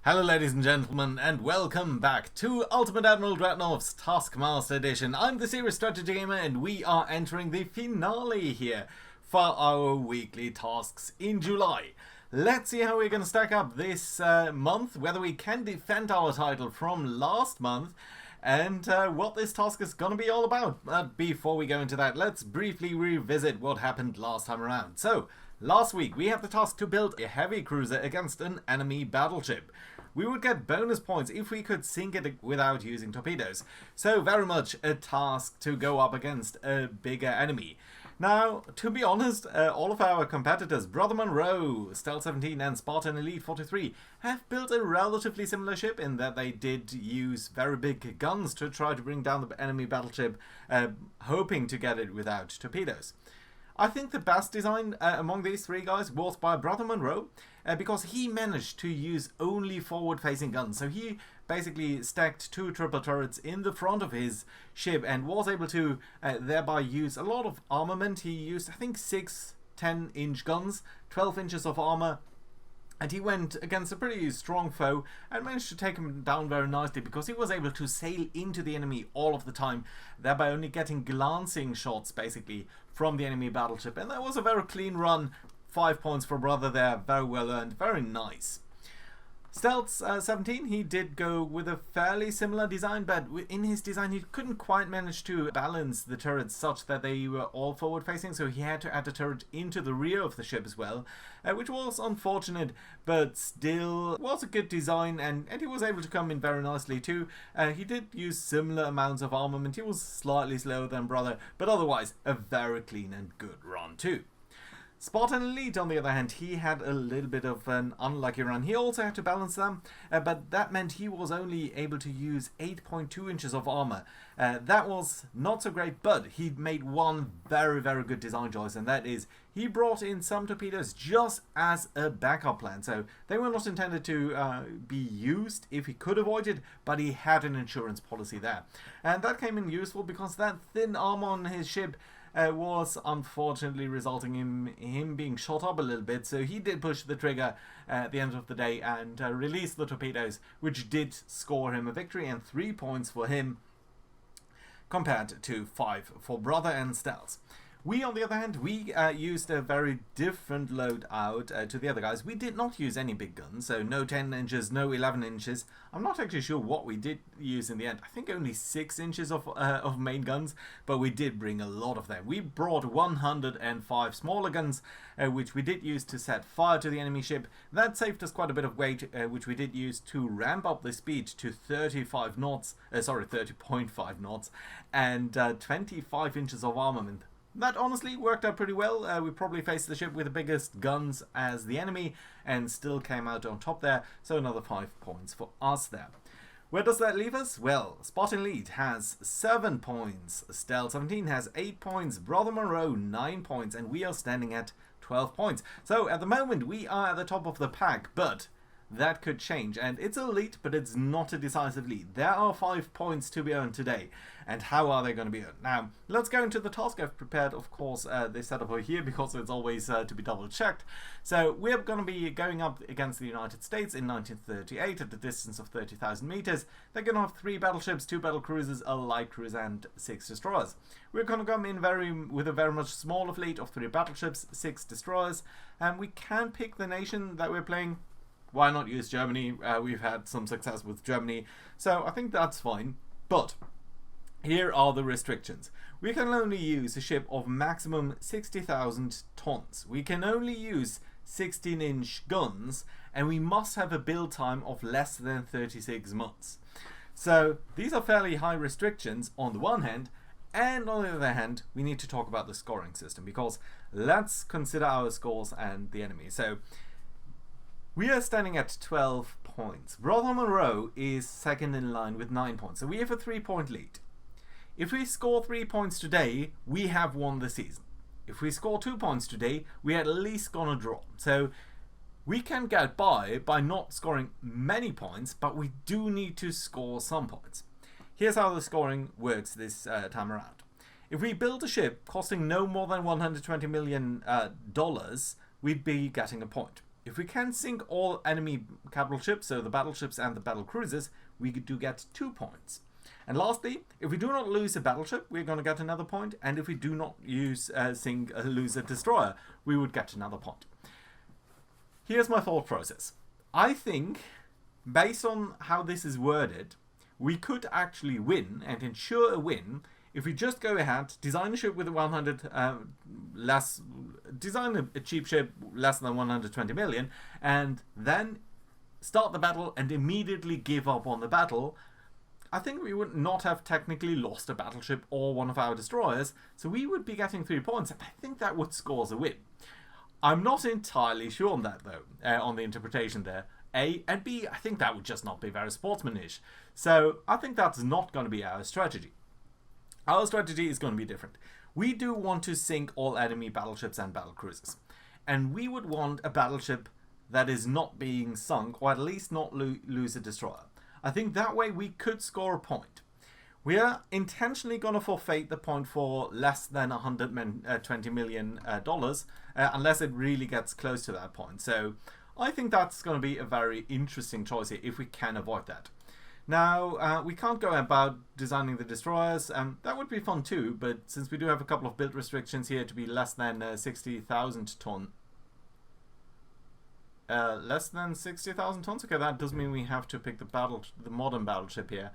Hello ladies and gentlemen, and welcome back to Ultimate Admiral Dreadnoughts Taskmaster Edition. I'm the Serious Strategy Gamer, and we are entering the finale here for our weekly tasks in July. Let's see how we're going to stack up this month, whether we can defend our title from last month, and what this task is going to be all about. But before we go into that, let's briefly revisit what happened last time around. So, last week we had the task to build a heavy cruiser against an enemy battleship. We would get bonus points if we could sink it without using torpedoes. So very much a task to go up against a bigger enemy. Now, to be honest, all of our competitors, Brother Monroe, Stealth 17 and Spartan Elite 43, have built a relatively similar ship in that they did use very big guns to try to bring down the enemy battleship, hoping to get it without torpedoes. I think the best design among these three guys was by Brother Monroe, because he managed to use only forward-facing guns. So he basically stacked two triple turrets in the front of his ship and was able to thereby use a lot of armament. He used, I think, 6 10-inch guns, 12 inches of armor, and he went against a pretty strong foe and managed to take him down very nicely because he was able to sail into the enemy all of the time, thereby only getting glancing shots basically from the enemy battleship. And that was a very clean run. 5 points for Brother there, very well earned, very nice. Stealth 17, he did go with a fairly similar design, but in his design he couldn't quite manage to balance the turrets such that they were all forward facing, so he had to add a turret into the rear of the ship as well, which was unfortunate, but still was a good design, and he was able to come in very nicely too. He did use similar amounts of armament. He was slightly slower than Brother, but otherwise a very clean and good run too. Spartan Elite, on the other hand, he had a little bit of an unlucky run. He also had to balance them, but that meant he was only able to use 8.2 inches of armor. That was not so great, but he made one very, very good design choice, and that is he brought in some torpedoes just as a backup plan. So they were not intended to be used if he could avoid it, but he had an insurance policy there. And that came in useful because that thin armor on his ship was unfortunately resulting in him being shot up a little bit, so he did push the trigger at the end of the day and release the torpedoes, which did score him a victory and 3 points for him compared to 5 for Brother and Stealth. We, on the other hand, we used a very different loadout to the other guys. We did not use any big guns, so no 10 inches, no 11 inches. I'm not actually sure what we did use in the end. I think only 6 inches of main guns, but we did bring a lot of them. We brought 105 smaller guns, which we did use to set fire to the enemy ship. That saved us quite a bit of weight, which we did use to ramp up the speed to 30.5 knots, and 25 inches of armament. That honestly worked out pretty well. We probably faced the ship with the biggest guns as the enemy and still came out on top there, so another 5 points for us there. Where does that leave us? Well, Spartan Elite has 7 points, Stealth 17 has 8 points, Brother Monroe 9 points, and we are standing at 12 points. So at the moment we are at the top of the pack, but that could change, and it's a lead, but it's not a decisive lead. There are 5 points to be earned today, and how are they going to be earned? Now, let's go into the task. I've prepared, of course, this setup over here because it's always to be double checked. So we're going to be going up against the United States in 1938 at a distance of 30,000 meters. They're going to have 3 battleships, 2 battlecruisers, a light cruiser, and 6 destroyers. We're going to come in with a very much smaller fleet of 3 battleships, 6 destroyers, and we can pick the nation that we're playing. Why not use Germany? We've had some success with Germany, so I think that's fine. But here are the restrictions. We can only use a ship of maximum 60,000 tons. We can only use 16-inch guns, and we must have a build time of less than 36 months. So these are fairly high restrictions on the one hand, and on the other hand, we need to talk about the scoring system, because let's consider our scores and the enemy. So we are standing at 12 points. Brother Monroe is second in line with 9 points. So we have a 3-point lead. If we score 3 points today, we have won the season. If we score 2 points today, we at least gonna draw. So we can get by not scoring many points, but we do need to score some points. Here's how the scoring works this time around. If we build a ship costing no more than $120 million, we'd be getting a point. If we can sink all enemy capital ships, so the battleships and the battlecruisers, we do get 2 points. And lastly, if we do not lose a battleship, we're going to get another point. And if we do not lose a destroyer, we would get another point. Here's my thought process. I think, based on how this is worded, we could actually win and ensure a win if we just go ahead, design a ship with 100 design a cheap ship less than 120 million, and then start the battle and immediately give up on the battle. I think we would not have technically lost a battleship or one of our destroyers, so we would be getting 3 points, and I think that would score us a win. I'm not entirely sure on that, though, on the interpretation there. A, and B, I think that would just not be very sportsmanish. So I think that's not going to be our strategy. Our strategy is going to be different. We do want to sink all enemy battleships and battlecruisers. And we would want a battleship that is not being sunk, or at least not lose a destroyer. I think that way we could score a point. We are intentionally going to forfeit the point for less than $120 million, unless it really gets close to that point. So I think that's going to be a very interesting choice here, if we can avoid that. Now, we can't go about designing the destroyers. That would be fun too, but since we do have a couple of build restrictions here to be less than 60,000 ton. Less than 60,000 tons? Okay, that does mean we have to pick the modern battleship here.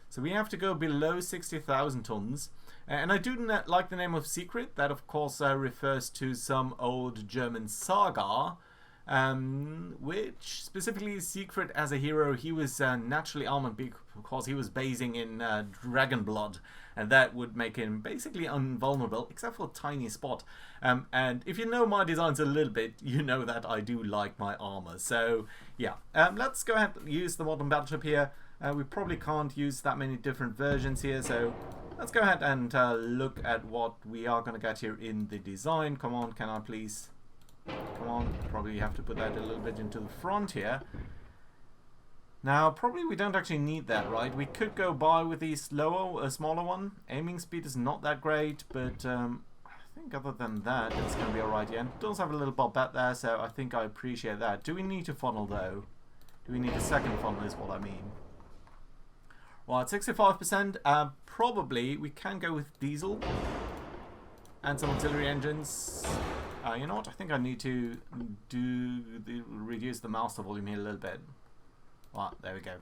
So we have to go below 60,000 tons. And I do like the name of Secret. That, of course, refers to some old German saga. Which specifically Siegfried as a hero, he was naturally armored because he was basing in dragon blood, and that would make him basically invulnerable except for a tiny spot. And if you know my designs a little bit, you know that I do like my armor. So yeah, let's go ahead and use the modern battleship here. We probably can't use that many different versions here, so let's go ahead and look at what we are going to get here in the design. Come on, can I please? Come on, probably have to put that a little bit into the front here. Now, probably we don't actually need that, right? We could go by with the smaller one. Aiming speed is not that great, but I think other than that, it's going to be alright. Yeah, it does have a little bobette there, so I think I appreciate that. Do we need to funnel, though? Do we need a second funnel is what I mean. Well, at 65%, probably we can go with diesel and some auxiliary engines. You know what? I think I need to reduce the master volume here a little bit. Well, there we go.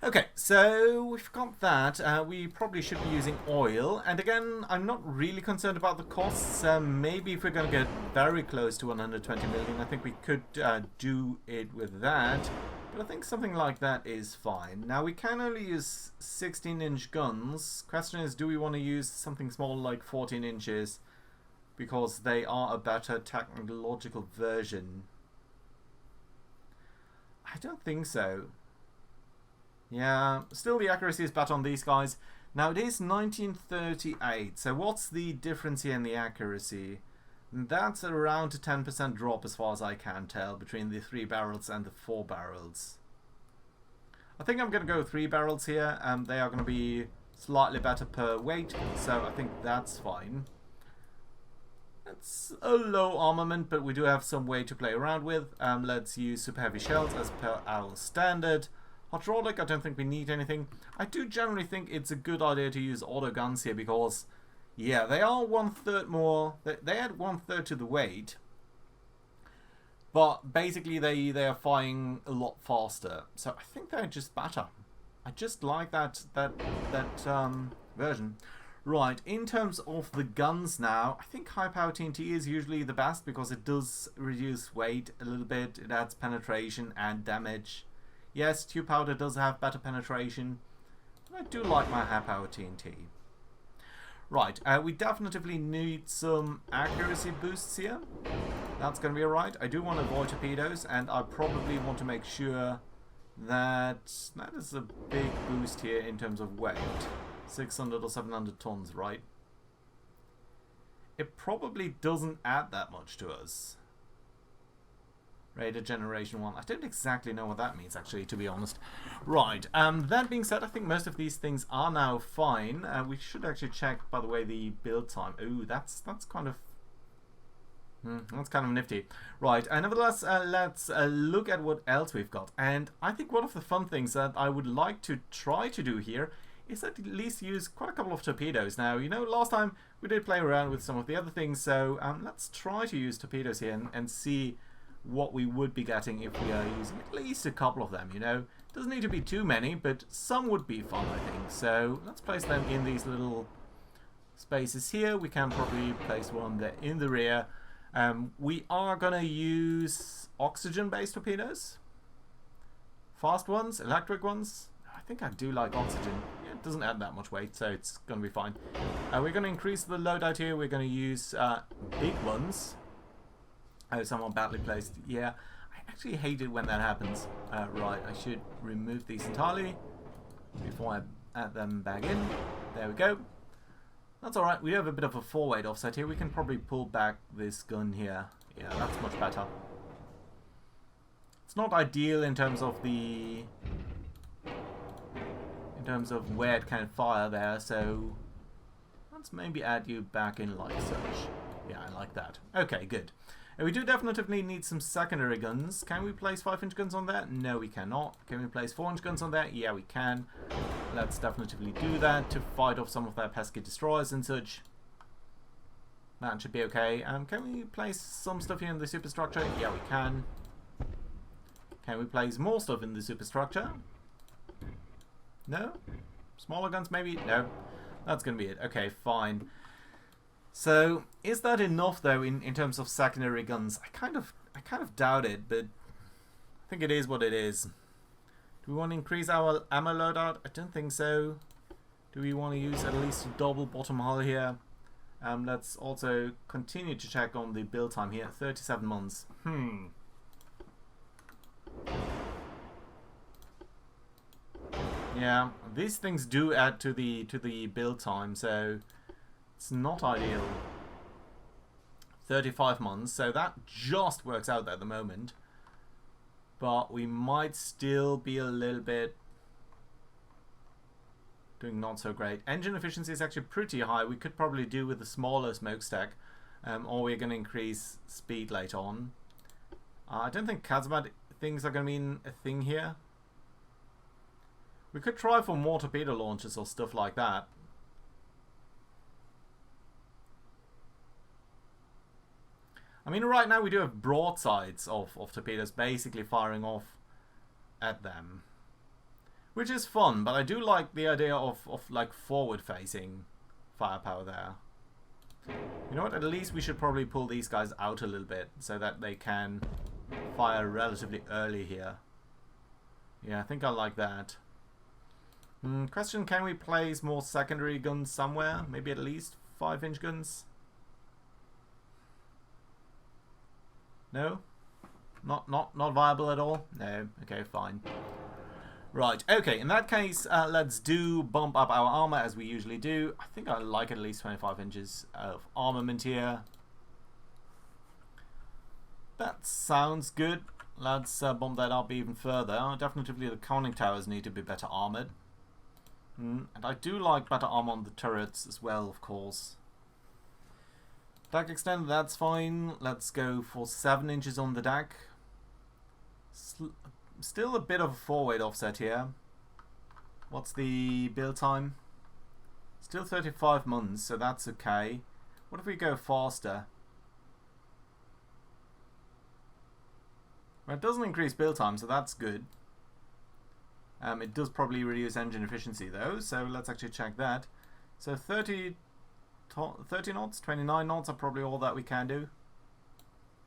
Okay, so we've got that. We probably should be using oil. And again, I'm not really concerned about the costs. Maybe if we're going to get very close to 120 million, I think we could do it with that. But I think something like that is fine. Now, we can only use 16-inch guns. Question is, do we want to use something small like 14 inches? Because they are a better technological version. I don't think so. Yeah, still the accuracy is better on these guys. Now it is 1938, so what's the difference here in the accuracy? That's around a 10% drop as far as I can tell between the 3 barrels and the 4 barrels. I think I'm going to go 3 barrels here, and they are going to be slightly better per weight, so I think that's fine. It's a low armament, but we do have some way to play around with. Let's use super heavy shells as per our standard. Hydraulic, I don't think we need anything. I do generally think it's a good idea to use auto guns here because, yeah, they are 1/3 more. They add 1/3 to the weight, but basically they are firing a lot faster. So I think they're just better. I just like that version. Right, in terms of the guns now, I think high power TNT is usually the best because it does reduce weight a little bit. It adds penetration and damage. Yes, tube powder does have better penetration, but I do like my high power TNT. Right, we definitely need some accuracy boosts here. That's going to be alright. I do want to avoid torpedoes, and I probably want to make sure that is a big boost here in terms of weight. 600 or 700 tons, right? It probably doesn't add that much to us. Raider Generation 1. I don't exactly know what that means, actually, to be honest. Right, that being said, I think most of these things are now fine. We should actually check, by the way, the build time. Ooh, that's kind of... That's kind of nifty. Right, nevertheless, let's look at what else we've got. And I think one of the fun things that I would like to try to do here is at least use quite a couple of torpedoes. Now, you know, last time we did play around with some of the other things, so let's try to use torpedoes here and see what we would be getting if we are using at least a couple of them, you know. Doesn't need to be too many, but some would be fun, I think. So let's place them in these little spaces here. We can probably place one there in the rear. We are going to use oxygen-based torpedoes. Fast ones, electric ones. I think I do like oxygen. Yeah, it doesn't add that much weight, so it's going to be fine. We're going to increase the loadout here. We're going to use big ones. Oh, someone badly placed. Yeah, I actually hate it when that happens. Right, I should remove these entirely before I add them back in. There we go. That's alright. We have a bit of a forward offset here. We can probably pull back this gun here. Yeah, that's much better. It's not ideal in terms of the... in terms of where it can fire there, so let's maybe add you back in like such. Yeah, I like that. Okay, good. We do definitely need some secondary guns. Can we place 5-inch guns on there? No, we cannot. Can we place 4-inch guns on there? Yeah, we can. Let's definitely do that to fight off some of their pesky destroyers and such. That should be okay. Can we place some stuff here in the superstructure? Yeah, we can. Can we place more stuff in the superstructure? No? Smaller guns maybe? No. That's going to be it. Okay, fine. So, is that enough though in terms of secondary guns? I kind of doubt it, but I think it is what it is. Do we want to increase our ammo loadout? I don't think so. Do we want to use at least a double bottom hull here? Let's also continue to check on the build time here. 37 months. Yeah, these things do add to the build time, so it's not ideal. 35 months, so that just works out at the moment. But we might still be a little bit doing not so great. Engine efficiency is actually pretty high. We could probably do with a smaller smokestack, or we're going to increase speed later on. I don't think casemate things are going to mean a thing here. We could try for more torpedo launchers or stuff like that. I mean, right now we do have broadsides of torpedoes basically firing off at them, which is fun, but I do like the idea of like forward-facing firepower there. You know what, at least we should probably pull these guys out a little bit so that they can fire relatively early here. Yeah, I think I like that. Question, can we place more secondary guns somewhere? Maybe at least 5-inch guns? No? Not viable at all? No. Okay, fine. Right, okay, in that case, let's bump up our armor as we usually do. I think I like at least 25 inches of armament here. That sounds good. Let's bump that up even further. Definitely the conning towers need to be better armored. And I do like better armor on the turrets as well, of course. Deck extend, that's fine. Let's go for 7 inches on the deck. Still a bit of a forward offset here. What's the build time? Still 35 months, so that's okay. What if we go faster? Well, it doesn't increase build time, so that's good. It does probably reduce engine efficiency though, so let's actually check that. So 30 knots, 29 knots are probably all that we can do.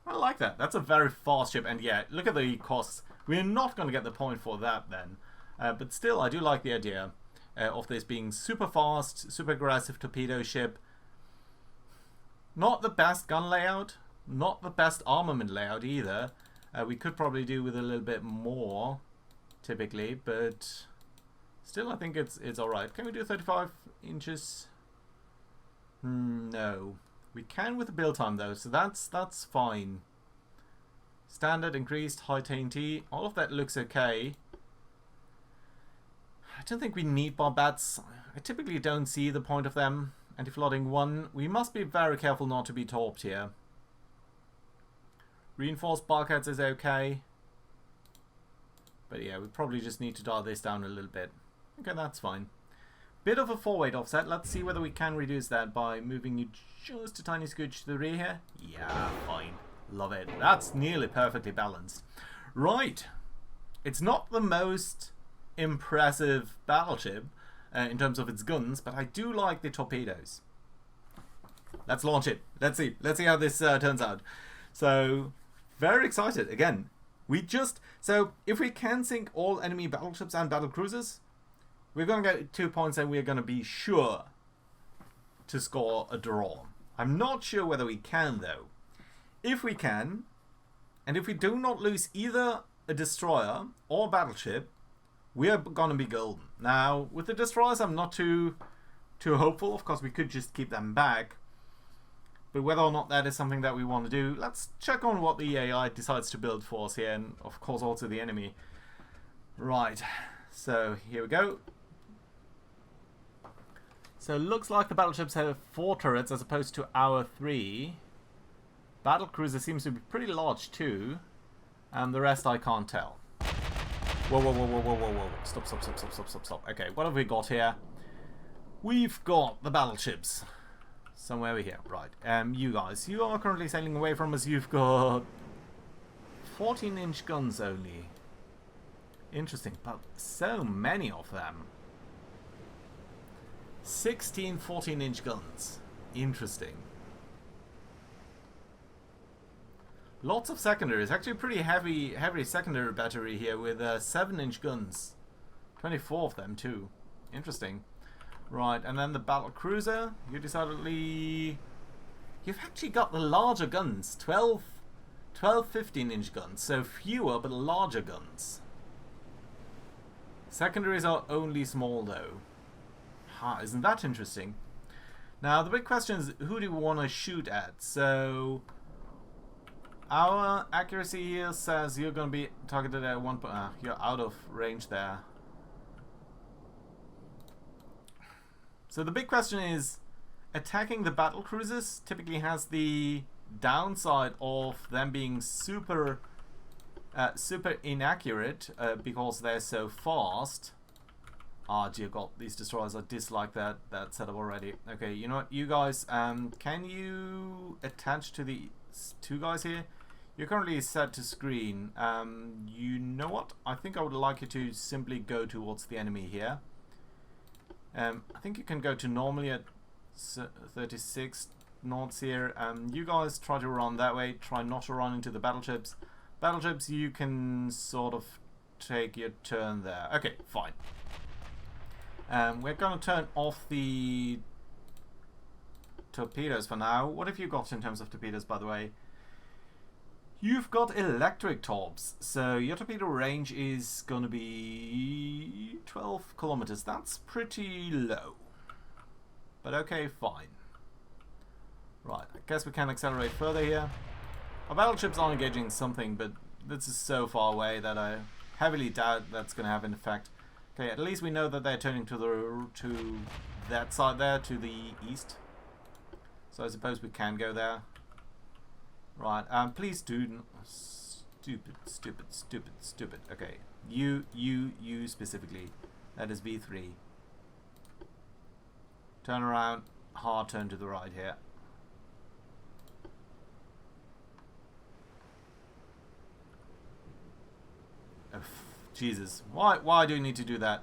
I like that. That's a very fast ship, and yeah, look at the costs. We're not going to get the point for that then. But still, I do like the idea of this being super fast, super aggressive torpedo ship. Not the best gun layout, not the best armament layout either. We could probably do with a little bit more, typically, but still I think it's alright. Can we do 35 inches? No. We can with the build time though, so that's fine. Standard, increased, high TNT, all of that looks okay. I don't think we need barbats. I typically don't see the point of them. Anti-flooding 1. We must be very careful not to be torped here. Reinforced bulkheads is okay. But yeah, we probably just need to dial this down a little bit. Okay, that's fine. Bit of a forward offset. Let's see whether we can reduce that by moving you just a tiny scooch to the rear here. Yeah, fine. Love it. That's nearly perfectly balanced. Right. It's not the most impressive battleship in terms of its guns, but I do like the torpedoes. Let's launch it. Let's see. Let's see how this turns out. So, very excited. Again, so if we can sink all enemy battleships and battlecruisers, we're going to get 2 points and we're going to be sure to score a draw. I'm not sure whether we can though. If we can, and if we do not lose either a destroyer or battleship, we are going to be golden. Now, with the destroyers, I'm not too hopeful. Of course, we could just keep them back. But whether or not that is something that we want to do, let's check on what the AI decides to build for us here, and of course also the enemy. Right, so here we go. So it looks like the battleships have 4 turrets as opposed to our 3. Battlecruiser seems to be pretty large too, and the rest I can't tell. Whoa, whoa, whoa, whoa, whoa, whoa, whoa. Stop, stop, stop, stop, stop, stop, stop. Okay, what have we got here? We've got the battleships. Somewhere over here, right. You guys, you are currently sailing away from us. You've got 14-inch guns only. Interesting, but so many of them. 16 14-inch guns. Interesting. Lots of secondaries. Actually, pretty heavy secondary battery here with 7-inch guns. 24 of them too. Interesting. Right, and then the battlecruiser. You decidedly... You've actually got the larger guns. 12 15-inch guns. So fewer but larger guns. Secondaries are only small though. Ha, isn't that interesting? Now the big question is, who do we want to shoot at? So our accuracy here says you're going to be targeted at 1 point. You're out of range there. So the big question is, attacking the battlecruisers typically has the downside of them being super inaccurate because they're so fast. Ah, dear God, these destroyers, I dislike that setup already. Okay, you know what, you guys, can you attach to the 2 guys here? You're currently set to screen. You know what? I think I would like you to simply go towards the enemy here. I think you can go to normally at 36 knots here. You guys try to run that way. Try not to run into the battleships. Battleships, you can sort of take your turn there. Okay, fine. We're going to turn off the torpedoes for now. What have you got in terms of torpedoes, by the way? You've got electric torps, so your torpedo range is going to be 12 kilometers. That's pretty low. But okay, fine. Right, I guess we can accelerate further here. Our battleships are engaging something, but this is so far away that I heavily doubt that's going to have an effect. Okay, at least we know that they're turning to that side there, to the east. So I suppose we can go there. Right, please do. Stupid, stupid, stupid, stupid. Okay, you specifically. That is V3. Turn around, hard turn to the right here. Oh, Jesus, why do you need to do that?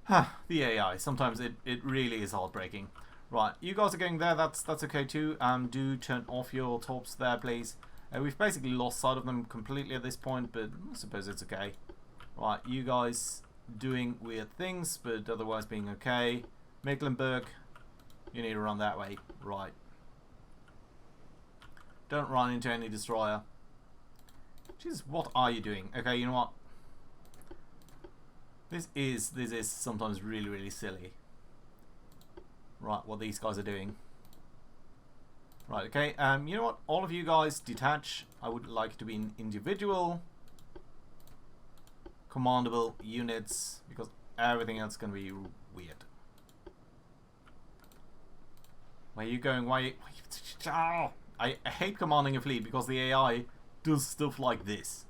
Huh, the AI. Sometimes it really is heartbreaking. Right, you guys are going there, that's okay too. Do turn off your torps there, please. We've basically lost sight of them completely at this point, but I suppose it's okay. Right, you guys doing weird things, but otherwise being okay. Mecklenburg, you need to run that way. Right. Don't run into any destroyer. Jesus, what are you doing? Okay, you know what? This is sometimes really, really silly. Right, what these guys are doing. Right, okay, you know what? All of you guys detach. I would like you to be in individual commandable units, because everything else is going to be weird. Where are you going? Why? Oh, I hate commanding a fleet because the AI does stuff like this.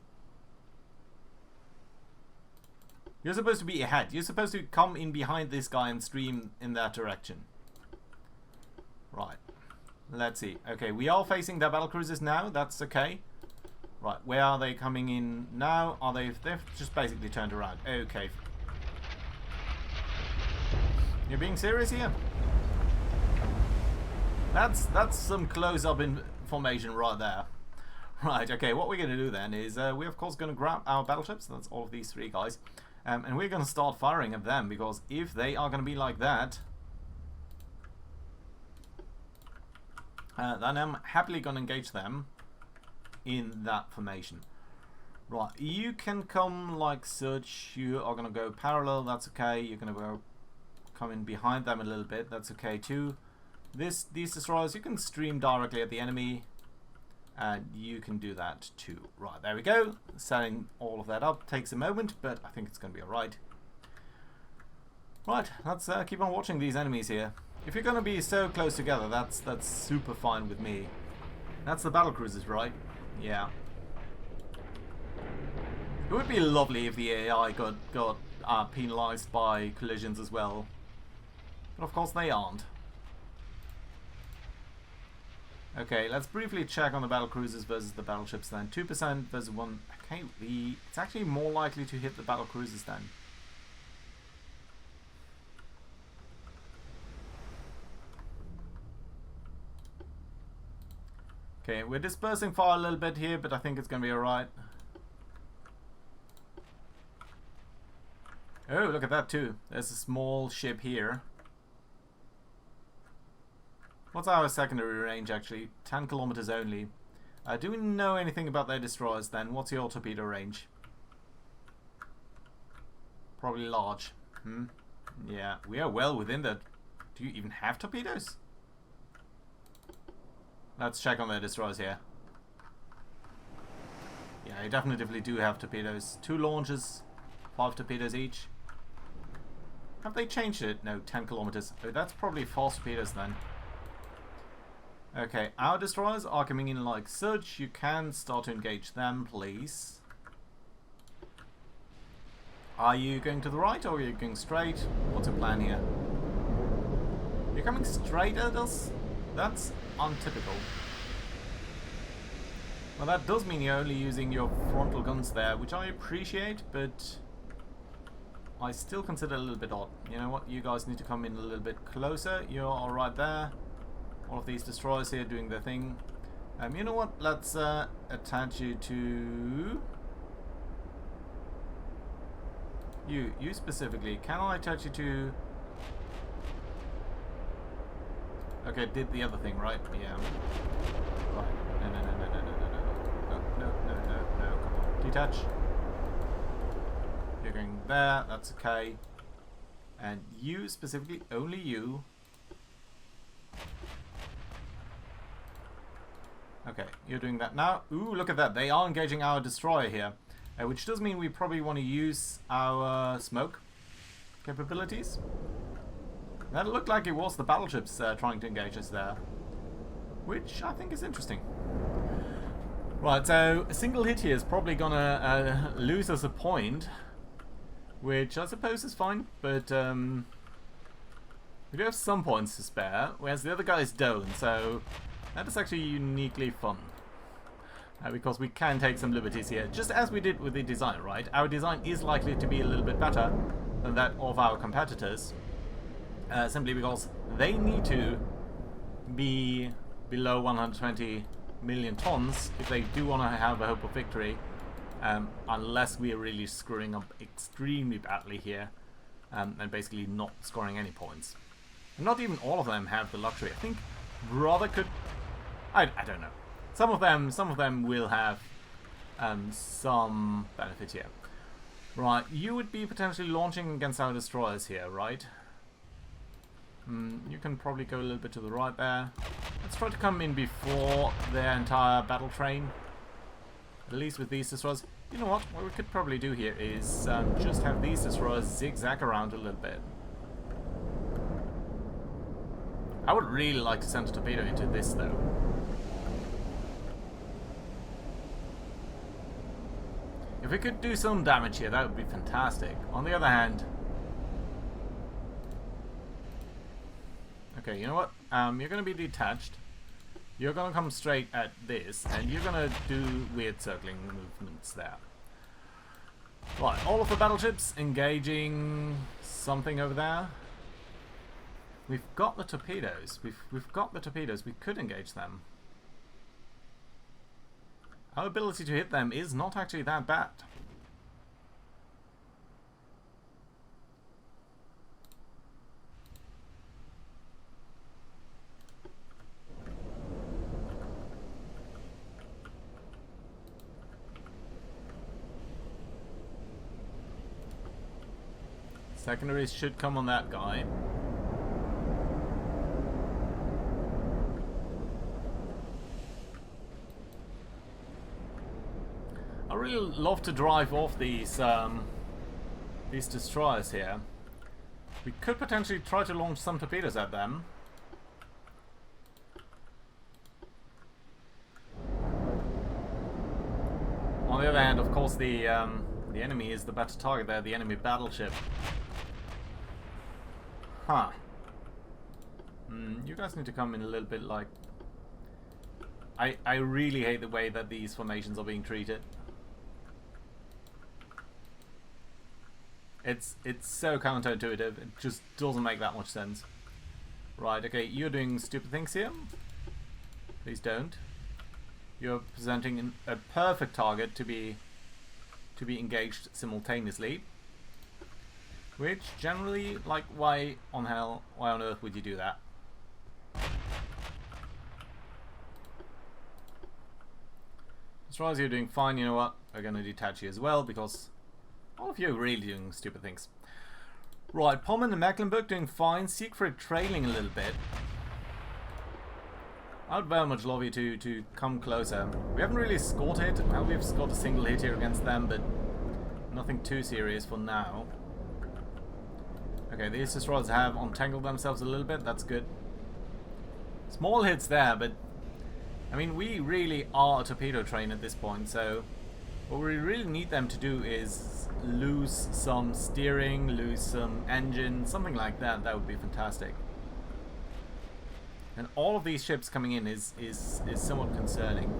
You're supposed to be ahead. You're supposed to come in behind this guy and stream in that direction. Right. Let's see. Okay, we are facing their battlecruisers now. That's okay. Right, where are they coming in now? Are they? They've just basically turned around. Okay. You're being serious here? That's some close-up information right there. Right, okay, what we're going to do then is we're of course going to grab our battleships. That's all of these three guys. And we're going to start firing at them, because if they are going to be like that, then I'm happily going to engage them in that formation. Right, you can come like such. You are going to go parallel. That's okay. You're going to go come in behind them a little bit. That's okay too. These destroyers, you can stream directly at the enemy, and you can do that too. Right, there we go. Setting all of that up takes a moment, but I think it's going to be alright. Right, let's keep on watching these enemies here. If you're going to be so close together, that's super fine with me. That's the battlecruisers, right? Yeah. It would be lovely if the AI got penalized by collisions as well. But of course they aren't. Okay, let's briefly check on the battlecruisers versus the battleships then. 2% versus 1. Okay, it's actually more likely to hit the battlecruisers then. Okay, we're dispersing fire a little bit here, but I think it's going to be alright. Oh, look at that too. There's a small ship here. What's our secondary range actually? 10 kilometers only. Do we know anything about their destroyers then? What's your torpedo range? Probably large. Yeah, we are well within that. Do you even have torpedoes? Let's check on their destroyers here. Yeah, you definitely do have torpedoes. 2 launches, 5 torpedoes each. Have they changed it? No, 10 kilometers. Oh, that's probably fast torpedoes then. Okay, our destroyers are coming in like such. You can start to engage them, please. Are you going to the right or are you going straight? What's your plan here? You're coming straight at us? That's untypical. Well, that does mean you're only using your frontal guns there, which I appreciate, but I still consider it a little bit odd. You know what? You guys need to come in a little bit closer. You're all right there. All of these destroyers here doing their thing. You know what? Let's attach you to you specifically. Can I attach you to? Okay, did the other thing, right? Yeah. Right. No. Come on. Detach. You're going there. That's okay. And you specifically, only you. Okay, you're doing that now. Ooh, look at that. They are engaging our destroyer here. Which does mean we probably want to use our smoke capabilities. That looked like it was the battleships trying to engage us there. Which I think is interesting. Right, so a single hit here is probably gonna lose us a point. Which I suppose is fine, but we do have some points to spare, whereas the other guys don't, so that is actually uniquely fun. Because we can take some liberties here, just as we did with the design, right? Our design is likely to be a little bit better than that of our competitors, simply because they need to be below 120 million tons if they do want to have a hope of victory, unless we are really screwing up extremely badly here, and basically not scoring any points. And not even all of them have the luxury. I think Brother could... I don't know. Some of them will have some benefit here. Right, you would be potentially launching against our destroyers here, right? You can probably go a little bit to the right there. Let's try to come in before their entire battle train. At least with these destroyers. You know what we could probably do here is just have these destroyers zigzag around a little bit. I would really like to send a torpedo into this though. If we could do some damage here, that would be fantastic. On the other hand... Okay, you know what? You're going to be detached. You're going to come straight at this, and you're going to do weird circling movements there. Right, all of the battleships engaging something over there. We've got the torpedoes. We've got the torpedoes. We could engage them. Our ability to hit them is not actually that bad. Secondaries should come on that guy. I really love to drive off these destroyers here. We could potentially try to launch some torpedoes at them. On the other hand, of course, the enemy is the better target there, the enemy battleship. Huh. You guys need to come in a little bit like... I really hate the way that these formations are being treated. It's so counterintuitive, it just doesn't make that much sense. Right, okay, you're doing stupid things here. Please don't. You're presenting a perfect target to be engaged simultaneously. Which generally, like, why on earth would you do that? As far as you're doing fine, you know what? We're gonna detach you as well because all of you are really doing stupid things. Right, Pommern and Mecklenburg doing fine. Siegfried trailing a little bit. I would very much love you to come closer. We haven't really scored hit. Well, we've scored a single hit here against them, but nothing too serious for now. Okay, these destroyers have untangled themselves a little bit. That's good. Small hits there, but I mean, we really are a torpedo train at this point, so what we really need them to do is lose some steering, lose some engine, something like that. That would be fantastic. And all of these ships coming in is somewhat concerning.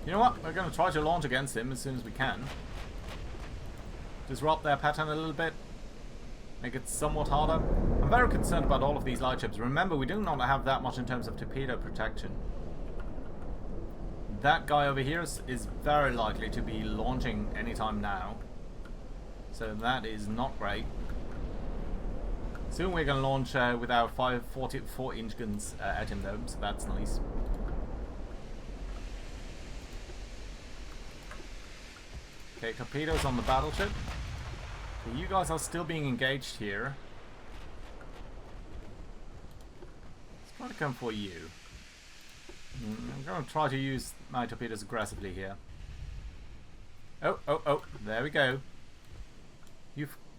You know what? We're going to try to launch against him as soon as we can. Disrupt their pattern a little bit. Make it somewhat harder. I'm very concerned about all of these light ships. Remember, we do not have that much in terms of torpedo protection. That guy over here is very likely to be launching anytime now. So that is not great. Soon we're going to launch with our 44-inch guns at him though, so that's nice. Okay, torpedoes on the battleship. So you guys are still being engaged here. Let's try to come for you. I'm going to try to use my torpedoes aggressively here. Oh, there we go.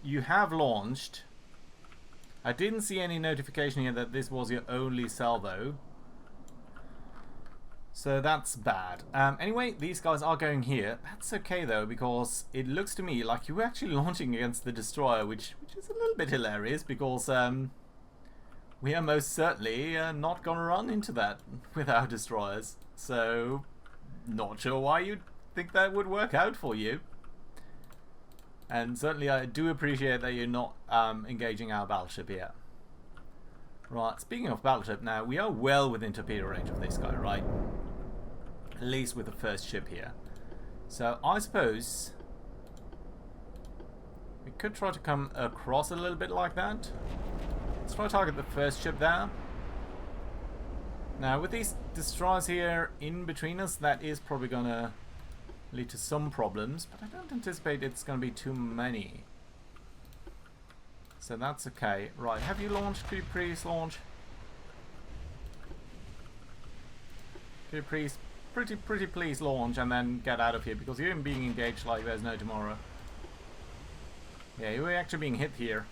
You have launched. I didn't see any notification here that this was your only salvo. So that's bad. Anyway, these guys are going here. That's okay though, because it looks to me like you were actually launching against the destroyer, which is a little bit hilarious, because we are most certainly not going to run into that with our destroyers. So, not sure why you'd think that would work out for you. And certainly I do appreciate that you're not engaging our battleship here. Right, speaking of battleship now, we are well within torpedo range of this guy, right? At least with the first ship here. So I suppose we could try to come across a little bit like that. Let's try to target the first ship there. Now with these destroyers here in between us, that is probably going to lead to some problems, but I don't anticipate it's going to be too many. So that's okay. Right, have you launched? Could you please launch? Could you please pretty please launch and then get out of here, because you're being engaged like there's no tomorrow. Yeah, you're actually being hit here.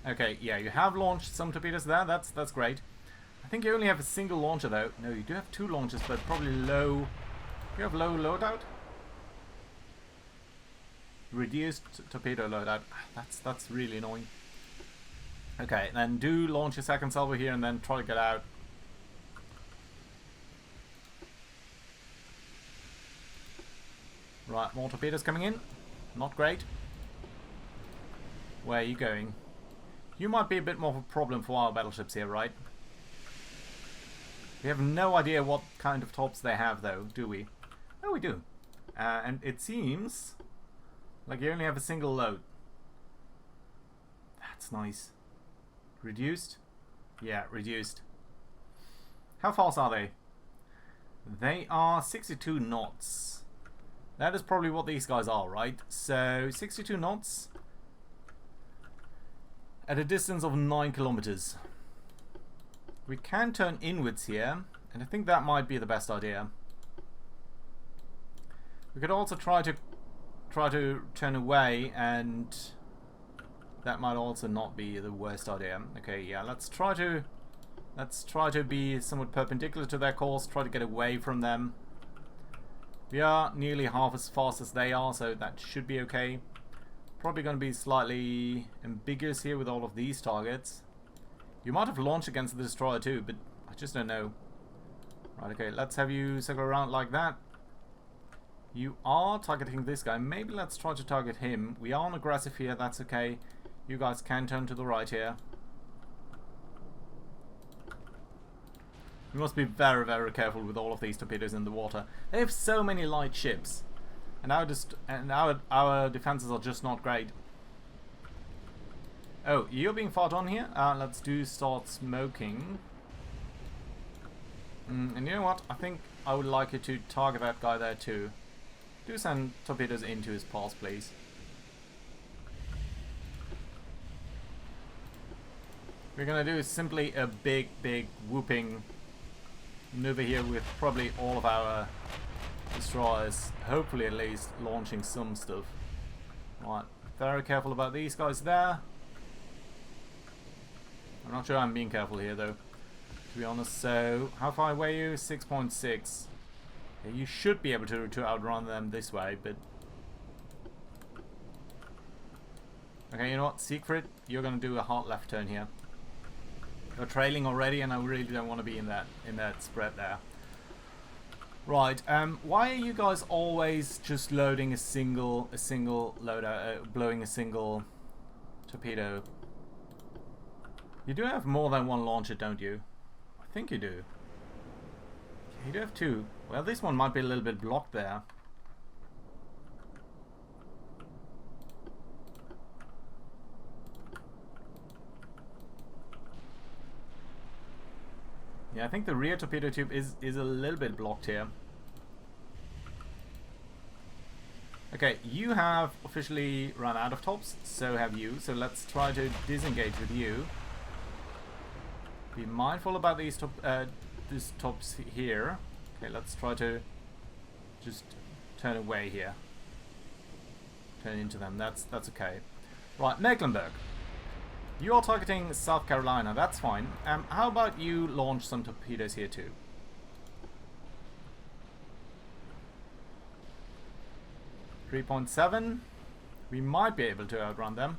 Okay, yeah, you have launched some torpedoes there. That's great. I think you only have a single launcher though. No, you do have two launchers, but probably low. You have low loadout. Reduced torpedo loadout. That's really annoying. Okay, then do launch your second salvo here and then try to get out. Right, more torpedoes coming in. Not great. Where are you going? You might be a bit more of a problem for our battleships here, right? We have no idea what kind of tops they have though, do we? Oh, we do. And it seems like you only have a single load. That's nice. Reduced? Yeah, reduced. How fast are they? They are 62 knots. That is probably what these guys are, right? So, 62 knots at a distance of 9 kilometers. We can turn inwards here, and I think that might be the best idea. We could also try to turn away, and that might also not be the worst idea. Okay, yeah, let's try to be somewhat perpendicular to their course, try to get away from them. We are nearly half as fast as they are, so that should be okay. Probably going to be slightly ambiguous here with all of these targets. You might have launched against the destroyer too, but I just don't know. Right, okay, let's have you circle around like that. You are targeting this guy. Maybe let's try to target him. We are on aggressive here, that's okay. You guys can turn to the right here. We must be very, very careful with all of these torpedoes in the water. They have so many light ships. And our defenses are just not great. Oh, you're being fired on here? Let's start smoking. And you know what? I think I would like you to target that guy there too. Do send torpedoes into his path, please. We're gonna do simply a big whooping maneuver here with probably all of our destroyers, hopefully at least, launching some stuff. Right, very careful about these guys there. I'm not sure I'm being careful here though, to be honest. So, how far away are you? 6.6. Yeah, you should be able to outrun them this way, but... Okay, you know what? Siegfried, you're going to do a hard left turn here. You're trailing already, and I really don't want to be in that spread there. Right, why are you guys always just loading a single loader, blowing a single torpedo? You do have more than one launcher, don't you? I think you do. You do have two. Well, this one might be a little bit blocked there. Yeah, I think the rear torpedo tube is a little bit blocked here. Okay, you have officially run out of tops, so have you. So let's try to disengage with you. Be mindful about these tops here. Okay, let's try to just turn away here. Turn into them. That's okay. Right, Mecklenburg. You are targeting South Carolina. That's fine. How about you launch some torpedoes here too? .7. We might be able to outrun them.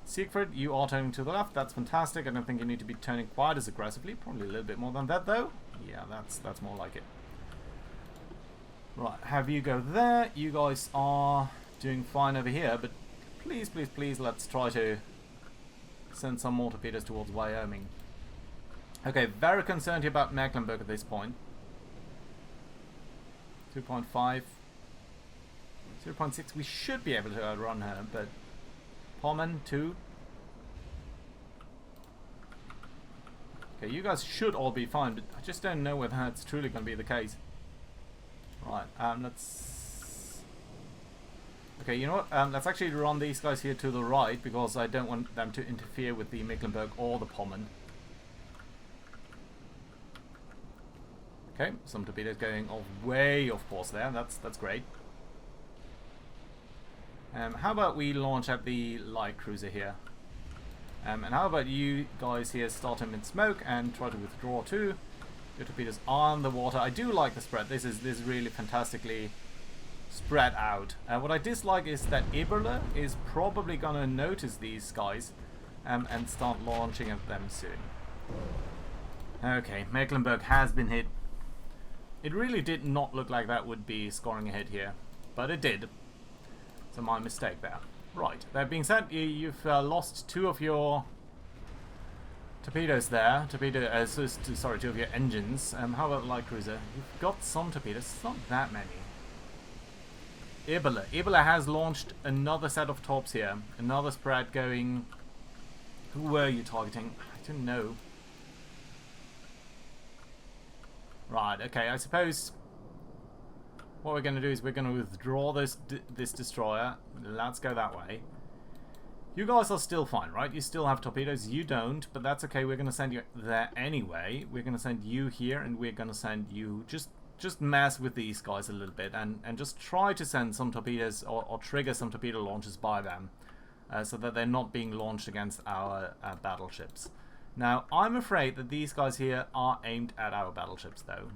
Siegfried, you are turning to the left. That's fantastic. I don't think you need to be turning quite as aggressively. Probably a little bit more than that, though. Yeah, that's more like it. Right, have you go there. You guys are doing fine over here, but please, please, please, let's try to send some more torpedoes towards Wyoming. Okay, very concerned here about Mecklenburg at this point. 2.5. 0.6. We should be able to outrun her, but Pommern 2. Okay, you guys should all be fine, but I just don't know whether that's truly going to be the case. Right, let's... Okay, you know what? Let's actually run these guys here to the right, because I don't want them to interfere with the Mecklenburg or the Pommern. Okay, some torpedoes going off way off course there. That's great. How about we launch at the light cruiser here? And how about you guys here start him in smoke and try to withdraw too? Your torpedoes on the water. I do like the spread. This is really fantastically spread out. What I dislike is that Admiral is probably gonna notice these guys and start launching at them soon. Okay, Mecklenburg has been hit. It really did not look like that would be scoring a hit here, but it did. So my mistake there. Right, that being said, you've lost 2 of your torpedoes there. Sorry, 2 of your engines. How about light cruiser? You've got some torpedoes, it's not that many. Ebola has launched another set of torps here. Another spread going... Who were you targeting? I don't know. Right, okay, I suppose what we're going to do is we're going to withdraw this destroyer. Let's go that way. You guys are still fine, right? You still have torpedoes. You don't, but that's okay. We're going to send you there anyway. We're going to send you here, and we're going to send you... Just mess with these guys a little bit, and just try to send some torpedoes or trigger some torpedo launches by them, so that they're not being launched against our battleships. Now, I'm afraid that these guys here are aimed at our battleships, though.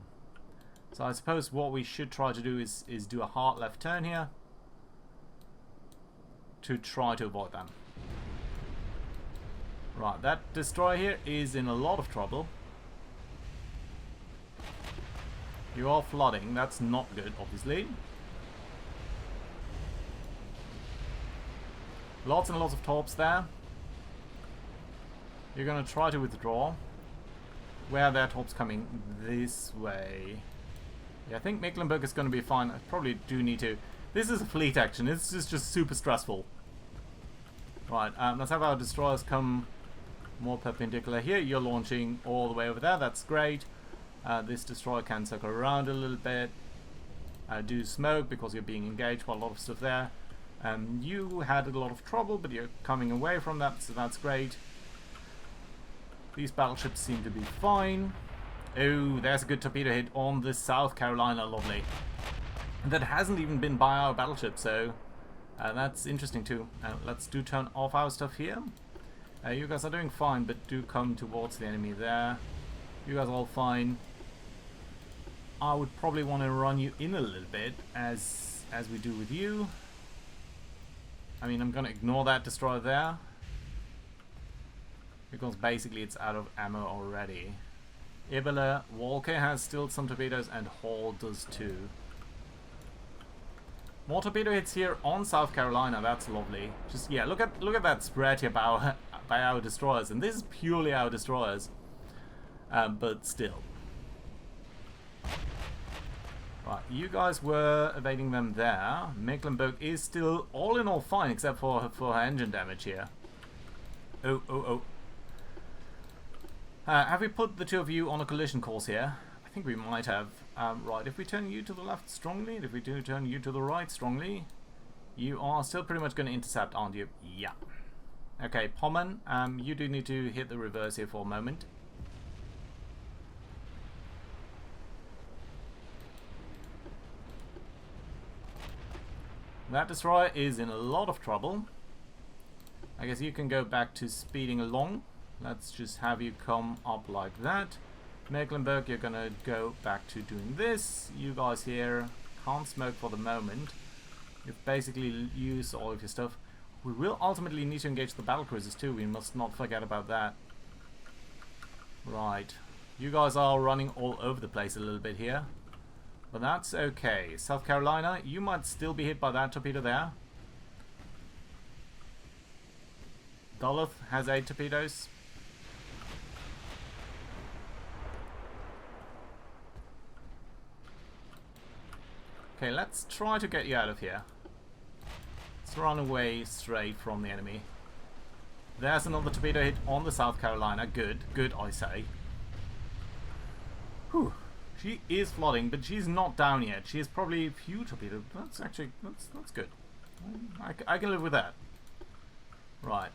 So I suppose what we should try to do is do a hard left turn here to try to avoid them. Right, that destroyer here is in a lot of trouble. You are flooding, that's not good, obviously. Lots and lots of torps there. You're going to try to withdraw. Where are their torps coming? This way. Yeah, I think Mecklenburg is going to be fine. I probably do need to... This is a fleet action. It's just super stressful. Right, let's have our destroyers come more perpendicular here. You're launching all the way over there. That's great. This destroyer can circle around a little bit. Do smoke because you're being engaged by a lot of stuff there. You had a lot of trouble, but you're coming away from that, so that's great. These battleships seem to be fine. Oh, there's a good torpedo hit on the South Carolina, lovely. That hasn't even been by our battleship, so that's interesting too. Let's turn off our stuff here. You guys are doing fine, but do come towards the enemy there. You guys are all fine. I would probably want to run you in a little bit, as we do with you. I mean, I'm going to ignore that destroyer there, because basically it's out of ammo already. Ebola, Walker has still some torpedoes, and Hall does too. More torpedo hits here on South Carolina, that's lovely. Just, yeah, look at that spread here by our destroyers, and this is purely our destroyers. But still. Right, you guys were evading them there. Mecklenburg is still all in all fine, except for her engine damage here. Oh. Have we put the 2 of you on a collision course here? I think we might have. Right, if we turn you to the left strongly, and if we do turn you to the right strongly, you are still pretty much going to intercept, aren't you? Yeah. Okay, Pommern, you do need to hit the reverse here for a moment. That destroyer is in a lot of trouble. I guess you can go back to speeding along. Let's just have you come up like that. Mecklenburg, you're gonna go back to doing this. You guys here can't smoke for the moment. You've basically used all of your stuff. We will ultimately need to engage the battlecruisers too. We must not forget about that. Right. You guys are running all over the place a little bit here. But that's okay. South Carolina, you might still be hit by that torpedo there. Duluth has 8 torpedoes. Okay, let's try to get you out of here. Let's run away straight from the enemy. There's another torpedo hit on the South Carolina. Good, I say. Whew. She is flooding, but she's not down yet. She is probably a few torpedoes. That's actually, that's good. I can live with that. Right.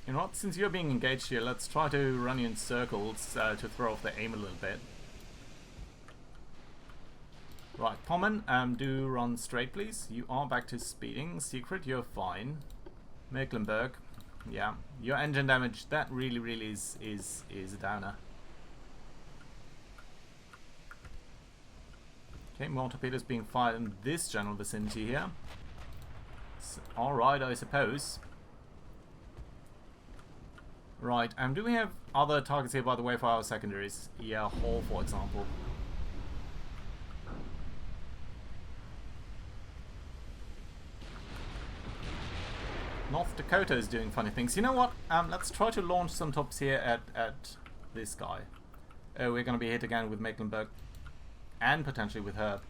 You know what? Since you're being engaged here, let's try to run you in circles to throw off the aim a little bit. Right, Pommern, do run straight, please. You are back to speeding. Secret, you're fine. Mecklenburg, yeah. Your engine damage, that really is a downer. Okay, more torpedoes being fired in this general vicinity here. Alright, I suppose. Right, do we have other targets here, by the way, for our secondaries? Yeah, Hull, for example. North Dakota is doing funny things. You know what? Let's try to launch some tops here at this guy. Oh, we're going to be hit again with Mecklenburg. And potentially with her.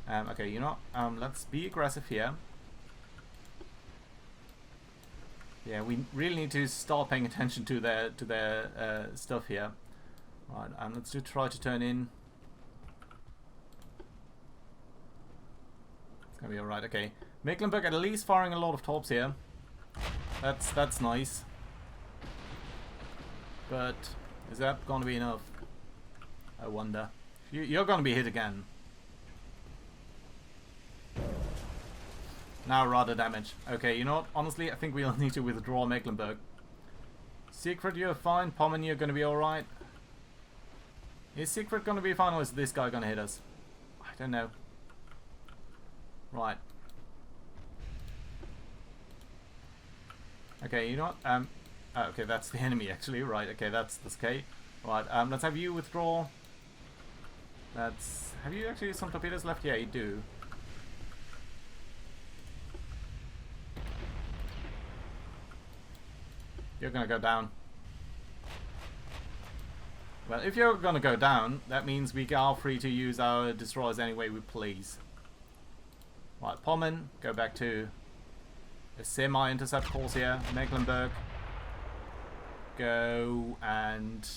Okay, you know, let's be aggressive here. Yeah, we really need to start paying attention to their stuff here. Right, let's try to turn in. It's gonna be alright. Okay, Mecklenburg at least firing a lot of torps here. That's nice. But is that gonna be enough? I wonder. You're gonna be hit again. Now rather damage. Okay, you know what? Honestly, I think we'll need to withdraw Mecklenburg. Secret, you're fine. Pommern, you're gonna be alright. Is Secret gonna be fine, or is this guy gonna hit us? I don't know. Right. Okay, you know what? Oh, okay, that's the enemy actually. Right, okay, that's okay. Right, let's have you withdraw. Have you actually some torpedoes left? Yeah, you do. You're gonna go down. Well, if you're gonna go down, that means we are free to use our destroyers any way we please. Right, Pommern, go back to a semi-intercept course here. Mecklenburg, go and...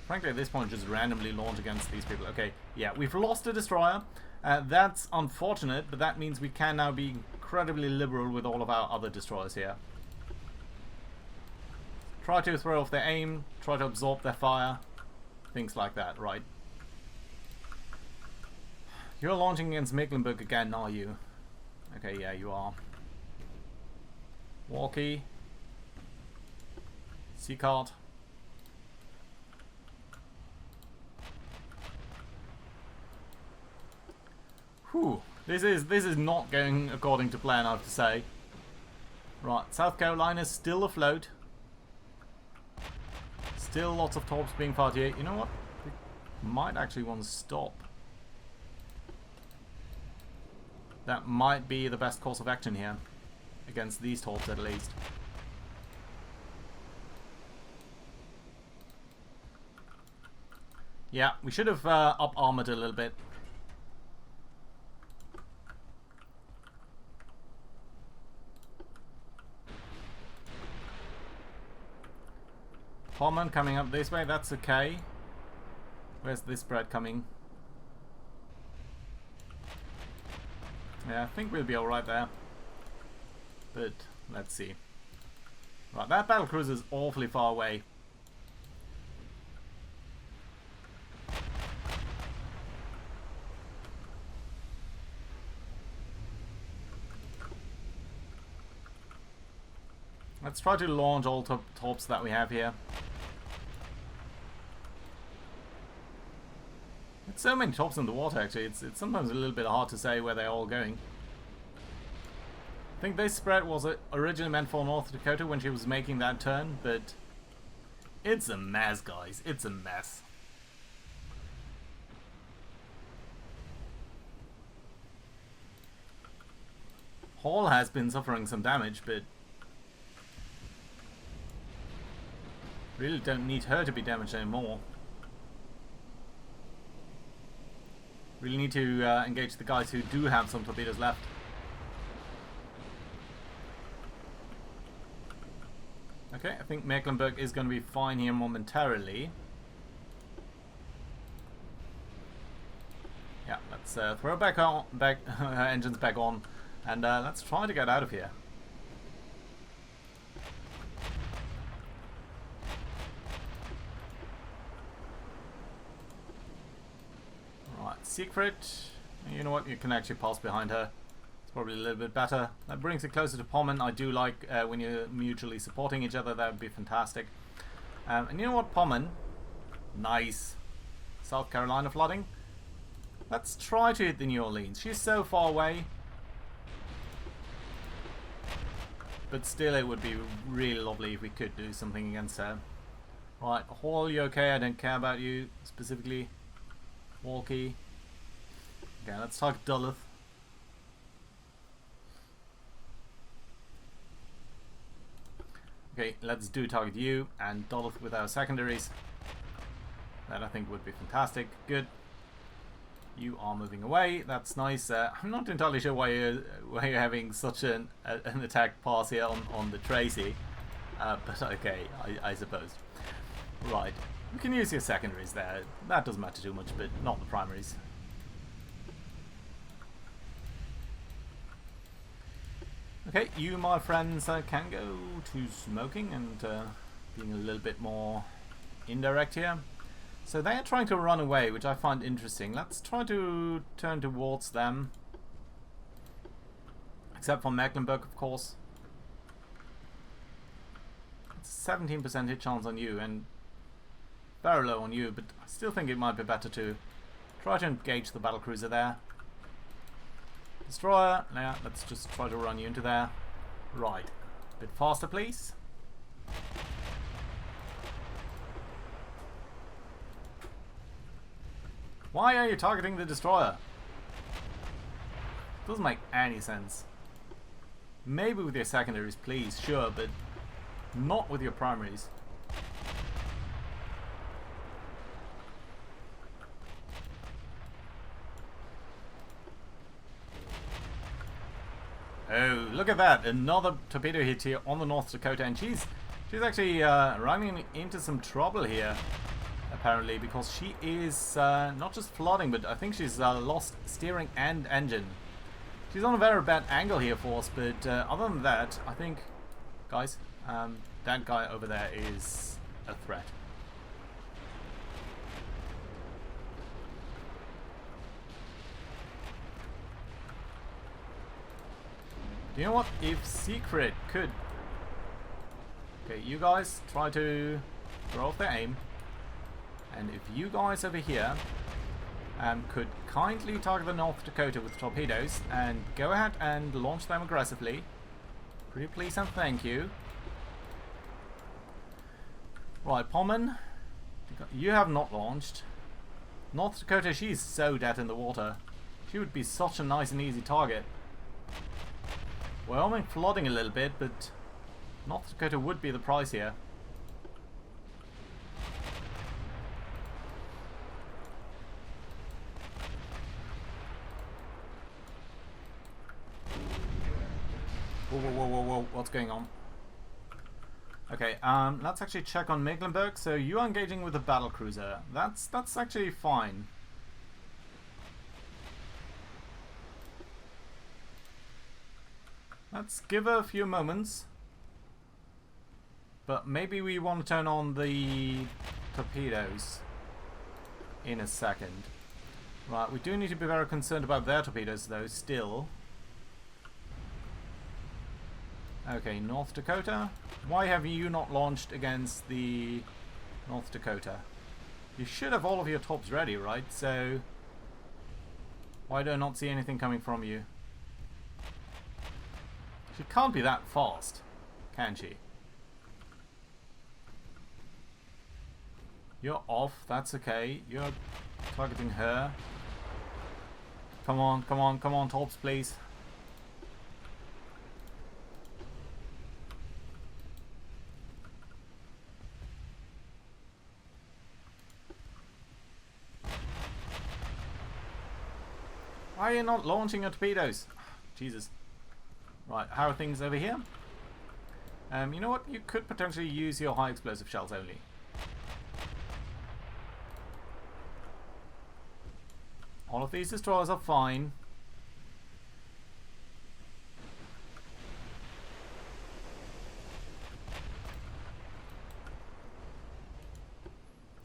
frankly, at this point, just randomly launch against these people. Okay, yeah, we've lost a destroyer. That's unfortunate, but that means we can now be incredibly liberal with all of our other destroyers here. Try to throw off their aim, try to absorb their fire, things like that, right? You're launching against Mecklenburg again, are you? Okay, yeah, you are. Walkie. Seacard. Whew, this is not going according to plan, I have to say. Right, South Carolina's still afloat. Still lots of torps being fired here. You know what? We might actually want to stop. That might be the best course of action here. Against these torps at least. Yeah, we should have up-armored a little bit. Pommern coming up this way, that's okay. Where's this spread coming? Yeah, I think we'll be alright there. But, let's see. Right, that battlecruiser is awfully far away. Let's try to launch all torps that we have here. It's so many torps in the water actually, it's sometimes a little bit hard to say where they're all going. I think this spread was originally meant for North Dakota when she was making that turn, but it's a mess, guys. It's a mess. Hall has been suffering some damage, but really don't need her to be damaged anymore. Really need to engage the guys who do have some torpedoes left. Okay, I think Mecklenburg is going to be fine here momentarily. Yeah, let's throw her engines back on, and let's try to get out of here. Secret. You know what? You can actually pass behind her. It's probably a little bit better. That brings it closer to Pommern. I do like when you're mutually supporting each other. That would be fantastic. And you know what, Pommern? Nice. South Carolina flooding. Let's try to hit the New Orleans. She's so far away. But still, it would be really lovely if we could do something against her. Right, Hall, you okay? I don't care about you specifically. Walkie. Okay, let's target Duluth. Okay, let's do target you and Duluth with our secondaries. That I think would be fantastic. Good. You are moving away. That's nice. I'm not entirely sure why you're having such an attack pass here on the Tracy. But okay, I suppose. Right. You can use your secondaries there. That doesn't matter too much, but not the primaries. Okay, you, my friends, can go to smoking and being a little bit more indirect here. So they are trying to run away, which I find interesting. Let's try to turn towards them. Except for Mecklenburg, of course. It's 17% hit chance on you, and very low on you, but I still think it might be better to try to engage the battlecruiser there. Destroyer, yeah, let's just try to run you into there. Right, a bit faster, please. Why are you targeting the destroyer? Doesn't make any sense. Maybe with your secondaries, please, sure, but not with your primaries. Oh, look at that! Another torpedo hit here on the North Dakota, and she's actually running into some trouble here, apparently, because she is not just flooding, but I think she's lost steering and engine. She's on a very bad angle here for us, but other than that, I think, guys, that guy over there is a threat. You know what? If Secret could... Okay, you guys try to throw off their aim. And if you guys over here could kindly target the North Dakota with torpedoes and go ahead and launch them aggressively. Pretty please and thank you. Right, Pommern, you have not launched. North Dakota, she's so dead in the water. She would be such a nice and easy target. We're only flooding a little bit, but North Dakota would be the prize here. Whoa, whoa, whoa, whoa, whoa, what's going on? Okay, let's actually check on Mecklenburg. So you are engaging with a battlecruiser. That's actually fine. Let's give her a few moments. But maybe we want to turn on the torpedoes in a second. Right, we do need to be very concerned about their torpedoes though, still. Okay, North Dakota. Why have you not launched against the North Dakota? You should have all of your tops ready, right? So why do I not see anything coming from you? She can't be that fast, can she? You're off, that's okay. You're targeting her. Come on, come on, come on, tops, please. Why are you not launching your torpedoes? Jesus. Right, how are things over here? You know what? You could potentially use your high explosive shells only. All of these destroyers are fine.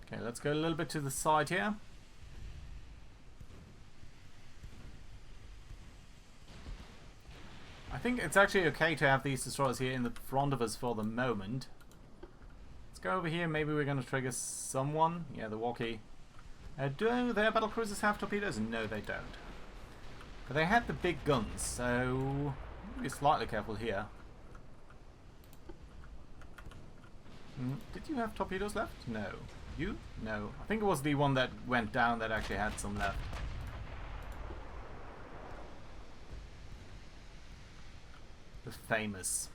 Okay, let's go a little bit to the side here. think it's actually okay to have these destroyers here in the front of us for the moment. Let's go over here. Maybe we're going to trigger someone. Yeah, the walkie. Do their battlecruisers have torpedoes? No, they don't. But they had the big guns, so be slightly careful here. Did you have torpedoes left? No. You? No. I think it was the one that went down that actually had some left. The famous.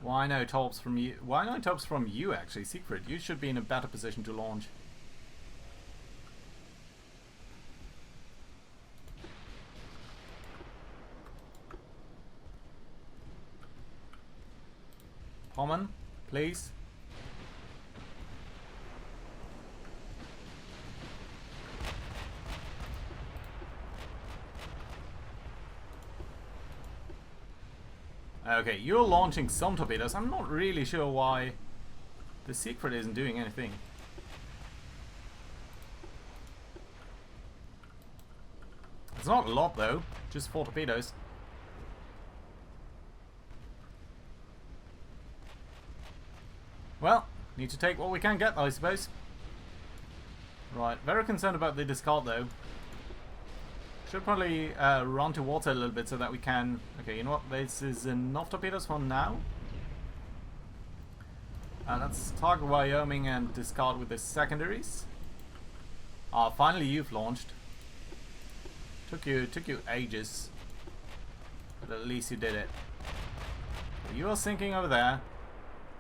Why no torps from you? Why no torps from you, actually? Secret, you should be in a better position to launch. Common, please. Okay, you're launching some torpedoes. I'm not really sure why the Secret isn't doing anything. It's not a lot though, just 4 torpedoes. Well, need to take what we can get, I suppose. Right, very concerned about the discard though. Should probably run towards it a little bit so that we can... Okay, you know what? This is enough torpedoes for now. Let's target Wyoming and discard with the secondaries. Ah, finally you've launched. Took you ages, but at least you did it. So you are sinking over there.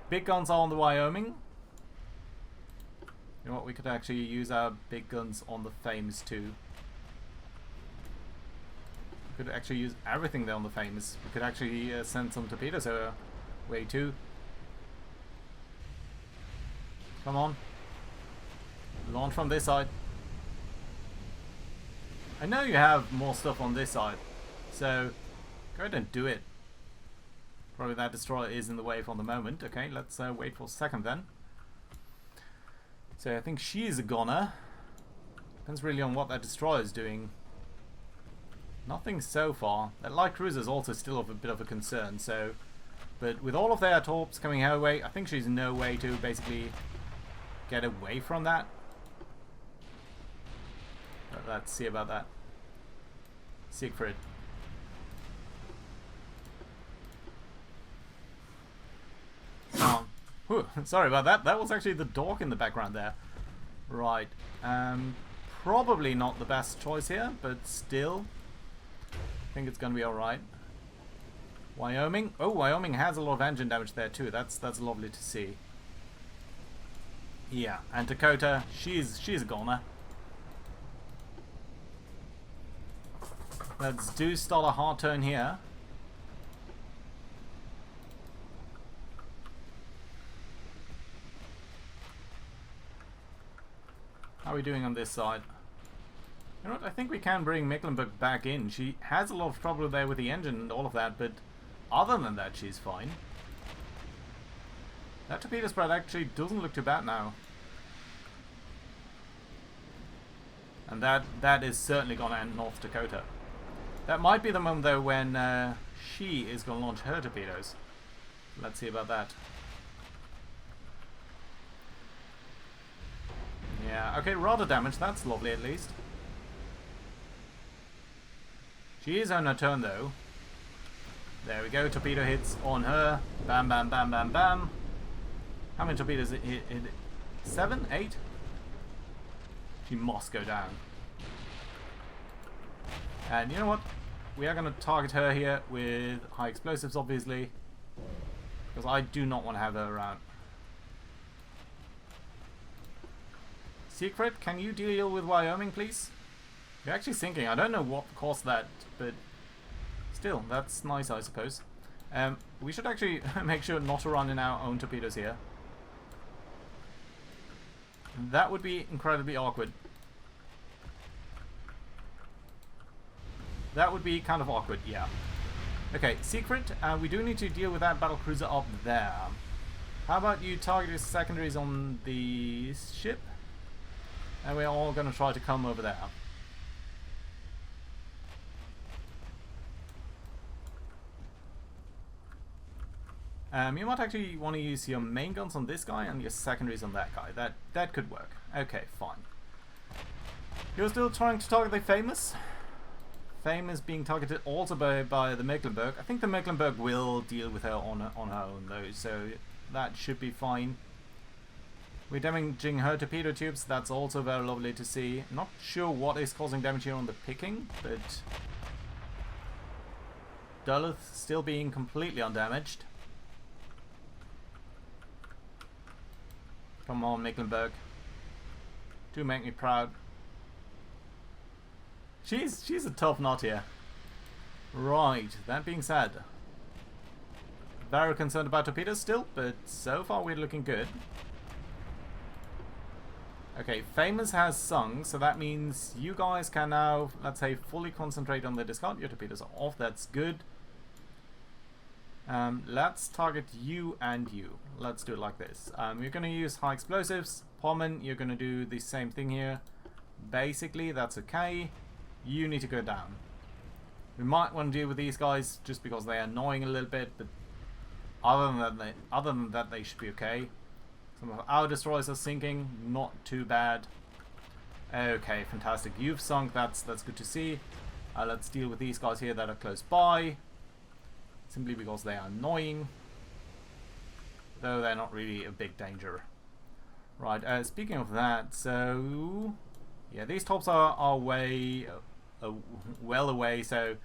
Big guns are on the Wyoming. You know what? We could actually use our big guns on the Famous too. We could actually use everything there on the Famous. We could actually send some torpedoes away too. Come on. Launch from this side. I know you have more stuff on this side, so go ahead and do it. Probably that destroyer is in the way for the moment. Okay, let's wait for a second then. So I think she is a goner. Depends really on what that destroyer is doing. Nothing so far. That light cruiser is also still of a bit of a concern. So, but with all of their torps coming her way, I think she's no way to basically get away from that. But let's see about that. Siegfried. Whew, sorry about that. That was actually the dork in the background there. Right. Probably not the best choice here, but still, I think it's going to be alright. Wyoming. Oh, Wyoming has a lot of engine damage there too. That's lovely to see. Yeah, and Dakota, she's a goner. Let's start a hard turn here. How are we doing on this side? You know what, I think we can bring Mecklenburg back in. She has a lot of trouble there with the engine and all of that, but other than that, she's fine. That torpedo spread actually doesn't look too bad now. And that is certainly going to end North Dakota. That might be the moment though when she is going to launch her torpedoes. Let's see about that. Yeah, okay, rather damaged. That's lovely at least. She is on her turn though. There we go, torpedo hits on her. Bam, bam, bam, bam, bam. How many torpedoes hit? 7? 8? She must go down. And you know what? We are going to target her here with high explosives, obviously. Because I do not want to have her around. Secret, can you deal with Wyoming, please? You're actually sinking. I don't know what caused that, but still, that's nice, I suppose. We should actually make sure not to run in our own torpedoes here. That would be incredibly awkward. That would be kind of awkward, yeah. Okay, Secret, we do need to deal with that battlecruiser up there. How about you target your secondaries on the ship? And we're all going to try to come over there. You might actually want to use your main guns on this guy and your secondaries on that guy. That could work. Okay, fine. You're still trying to target the famous. Famous being targeted also by the Mecklenburg. I think the Mecklenburg will deal with her on her own though, so that should be fine. We're damaging her torpedo tubes. That's also very lovely to see. Not sure what is causing damage here on the picking, but Duluth still being completely undamaged. Come on, Mecklenburg. Do make me proud. She's a tough nut here. Right, that being said, very concerned about torpedoes still, but so far we're looking good. Okay, Famous has sunk, so that means you guys can now, let's say, fully concentrate on the discard. Your torpedoes are off, that's good. Let's target you and you. Let's do it like this. You're going to use high explosives. Pommen, you're going to do the same thing here. Basically, that's okay. You need to go down. We might want to deal with these guys just because they're annoying a little bit, but other than that, they should be okay. Some of our destroyers are sinking, not too bad. Okay, fantastic. You've sunk. That's good to see. Let's deal with these guys here that are close by. Simply because they are annoying, though they're not really a big danger. Right, speaking of that, so yeah, these tops are way well away, so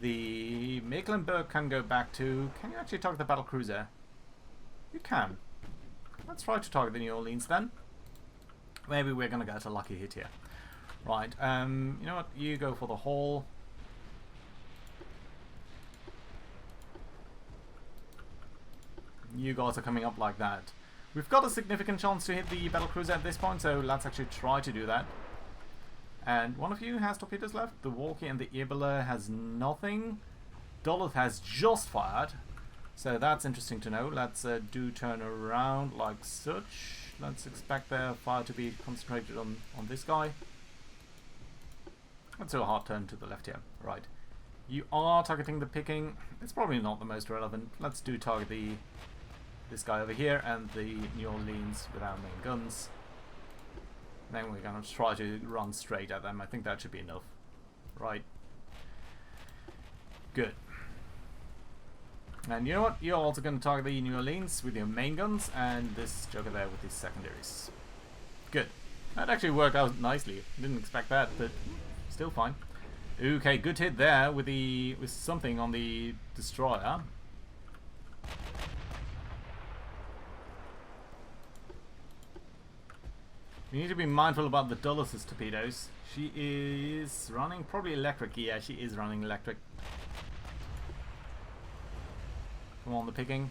the Mecklenburg can go back to... Can you actually target the battlecruiser? You can. Let's try to target the New Orleans then. Maybe we're gonna get a lucky hit here. Right, you know what, you go for the hull. You guys are coming up like that. We've got a significant chance to hit the battlecruiser at this point, so let's actually try to do that. And one of you has torpedoes left. The Walkie and the Ibala has nothing. Duluth has just fired, so that's interesting to know. Let's do turn around like such. Let's expect their fire to be concentrated on this guy. Let's do a hard turn to the left here. Right. You are targeting the picking. It's probably not the most relevant. Let's do target this guy over here and the New Orleans with our main guns. Then we're going to try to run straight at them. I think that should be enough. Right. Good. And you know what? You're also going to target the New Orleans with your main guns and this joker there with his secondaries. Good. That actually worked out nicely. Didn't expect that, but still fine. Okay, good hit there with something on the destroyer. We need to be mindful about the Duluth's torpedoes. She is running probably electric. Yeah, she is running electric. Come on, the picking.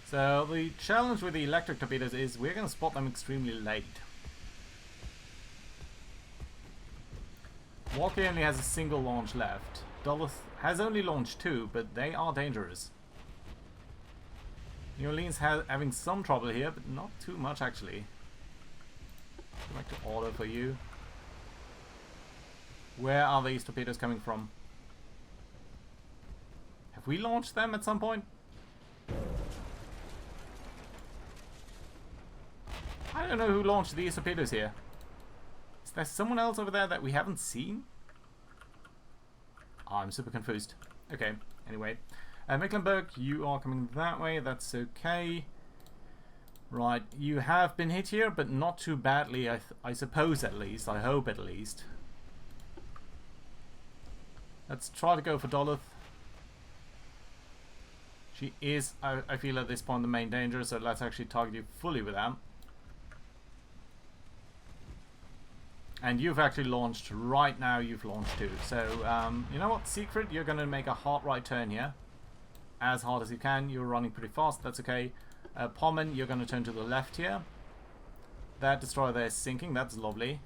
So the challenge with the electric torpedoes is we're going to spot them extremely late. Walkie only has a single launch left. Duluth has only launched 2, but they are dangerous. New Orleans having some trouble here, but not too much actually. Go back to order for you. Where are these torpedoes coming from? Have we launched them at some point? I don't know who launched these torpedoes here. Is there someone else over there that we haven't seen? Oh, I'm super confused. Okay, anyway. Mecklenburg, you are coming that way. That's okay. Right, you have been hit here, but not too badly, I suppose at least. I hope at least. Let's try to go for Duluth. She is, I feel at this point, the main danger, so let's actually target you fully with that. And you've actually launched, right now you've launched 2. So, you know what, Siegfried, you're going to make a hard right turn here. As hard as you can. You're running pretty fast, that's okay. Pommen, you're going to turn to the left here. That destroyer there is sinking, that's lovely.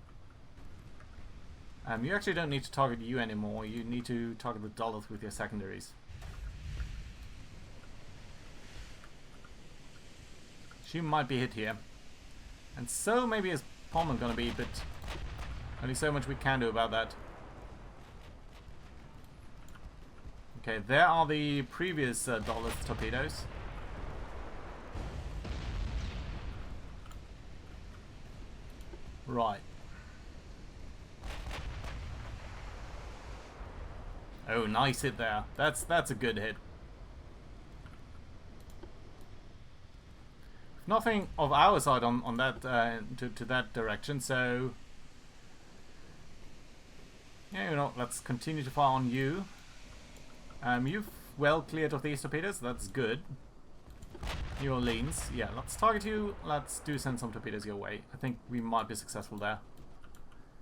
You actually don't need to target you anymore, you need to target the Duluth with your secondaries. She might be hit here. And so maybe is Pommen gonna be, but only so much we can do about that. Okay, there are the previous Dollar torpedoes. Right. Oh, nice hit there. That's a good hit. Nothing of our side on that to that direction, so yeah, you know, let's continue to fire on you. You've well cleared of these torpedoes. That's good. New Orleans, yeah. Let's target you. Let's send some torpedoes your way. I think we might be successful there.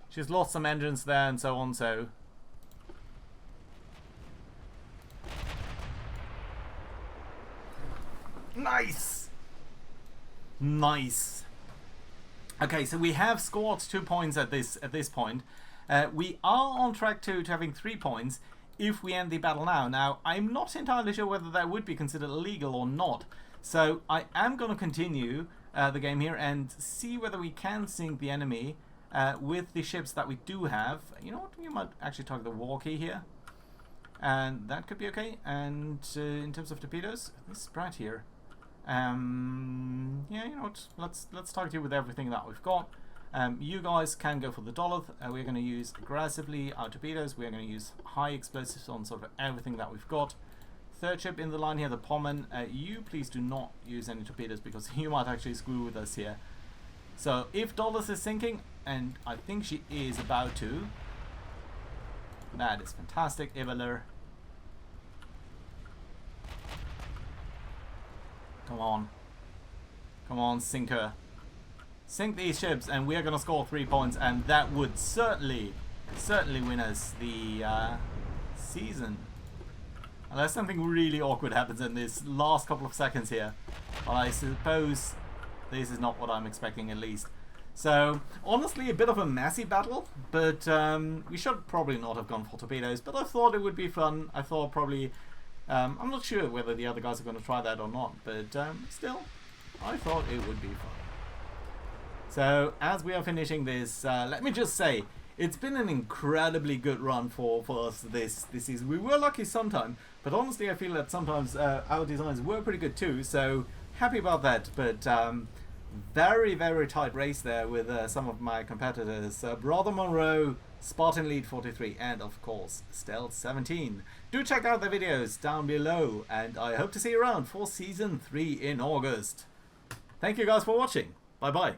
She's lost some engines there and so on. So. Nice! Nice. Okay, so we have scored 2 points at this point. We are on track to having 3 points if we end the battle now. Now, I'm not entirely sure whether that would be considered illegal or not. So I am going to continue the game here and see whether we can sink the enemy with the ships that we do have. You know what? We might actually target the war key here. And that could be okay. And in terms of torpedoes, this Sprat here. Yeah, you know what? Let's target you with everything that we've got. You guys can go for the Dollar. We're going to use aggressively our torpedoes. We're going to use high explosives on sort of everything that we've got. Third ship in the line here, the Pommen. You please do not use any torpedoes because you might actually screw with us here. So if Dollars is sinking, and I think she is about to, that is fantastic, Evaler. Come on. Come on, sink her. Sink these ships and we're going to score 3 points, and that would certainly win us the season. Unless something really awkward happens in this last couple of seconds here. But I suppose this is not what I'm expecting, at least. So, honestly, a bit of a messy battle, but we should probably not have gone for torpedoes, but I thought it would be fun. I thought probably... I'm not sure whether the other guys are going to try that or not, but still, I thought it would be fun. So, as we are finishing this, let me just say, it's been an incredibly good run for us this season. We were lucky sometimes, but honestly I feel that sometimes our designs were pretty good too, so happy about that. But very, very tight race there with some of my competitors. Brother Monroe, Spartan Lead 43, and of course Stealth 17. Do check out the videos down below, and I hope to see you around for Season 3 in August. Thank you guys for watching. Bye bye.